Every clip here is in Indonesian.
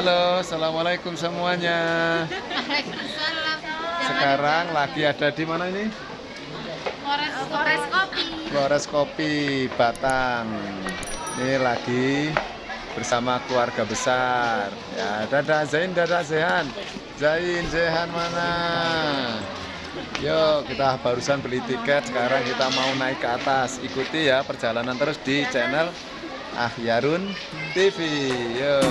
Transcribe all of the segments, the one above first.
Halo, assalamualaikum semuanya. Waalaikumsalam. Sekarang lagi ada di mana ini? Flores Kopi. Flores Kopi Batang. Ini lagi bersama keluarga besar. Ya, dadah Zain, dadah Zehan. Zain, Zehan mana? Yuk, kita barusan beli tiket. Sekarang kita mau naik ke atas. Ikuti ya perjalanan terus di channel Akhyarun TV. Yuk.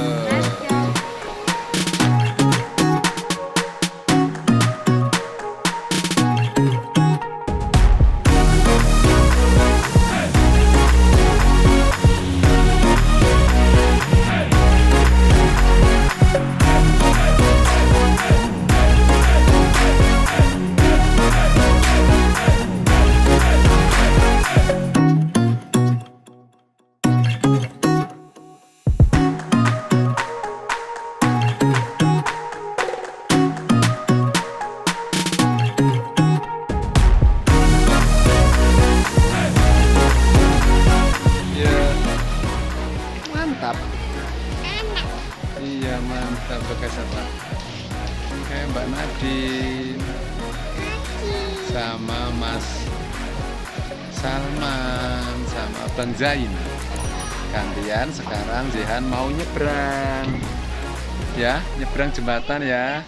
Mantap. Iya mantap bekas apa? Kayak Mbak Nadine sama Mas Salman sama Bang Zain. Gantian sekarang Zehan mau nyebrang. Ya, nyebrang jembatan ya.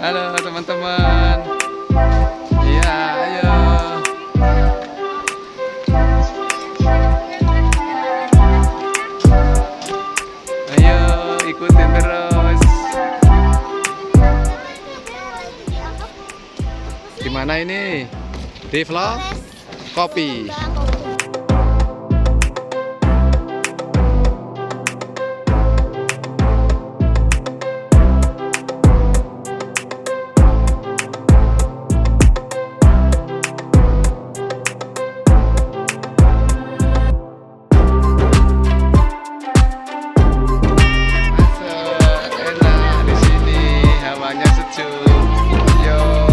Halo teman-teman. Iya, ayo. Ayo ikutin terus. Di mana ini? Di Flores Kopi.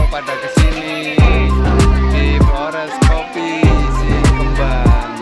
Pada kesini di Flores Kopi si Kembang.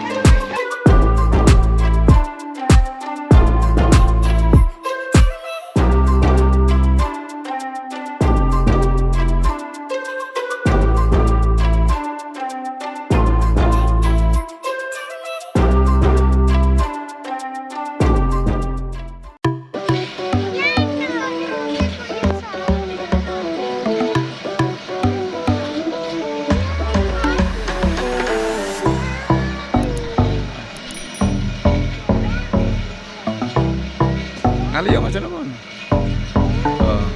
Kali ya macam apa? Oh.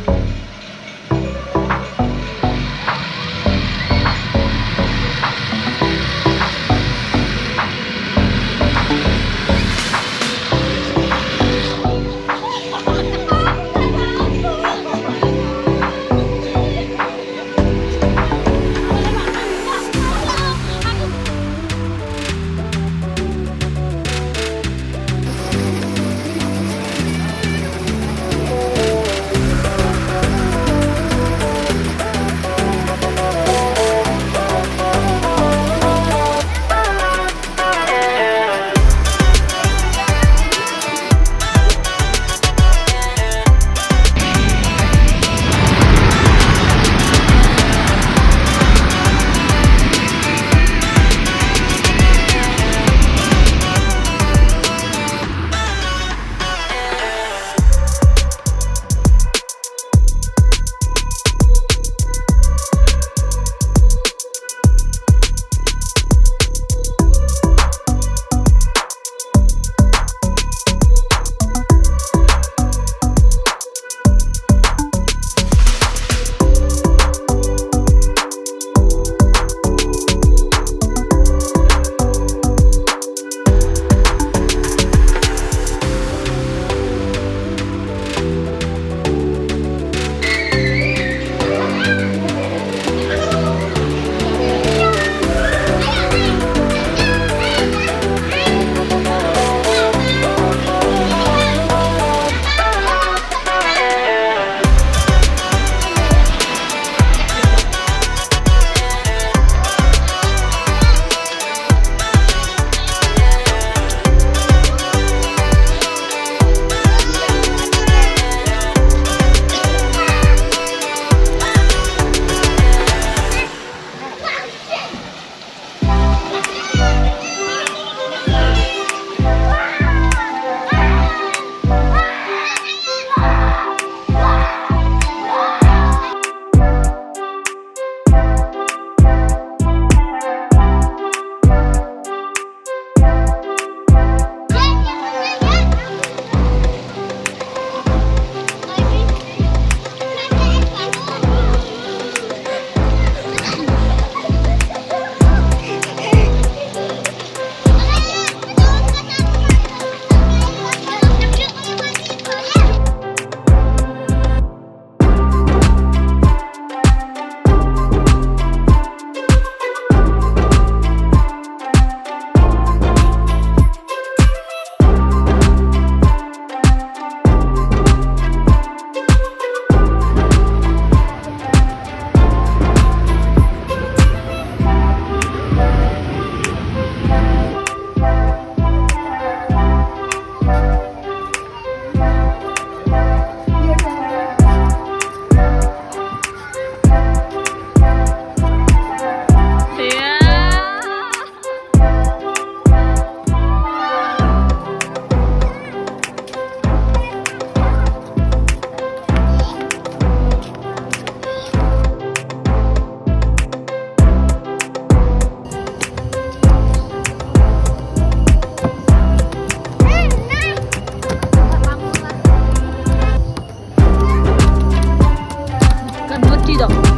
dong.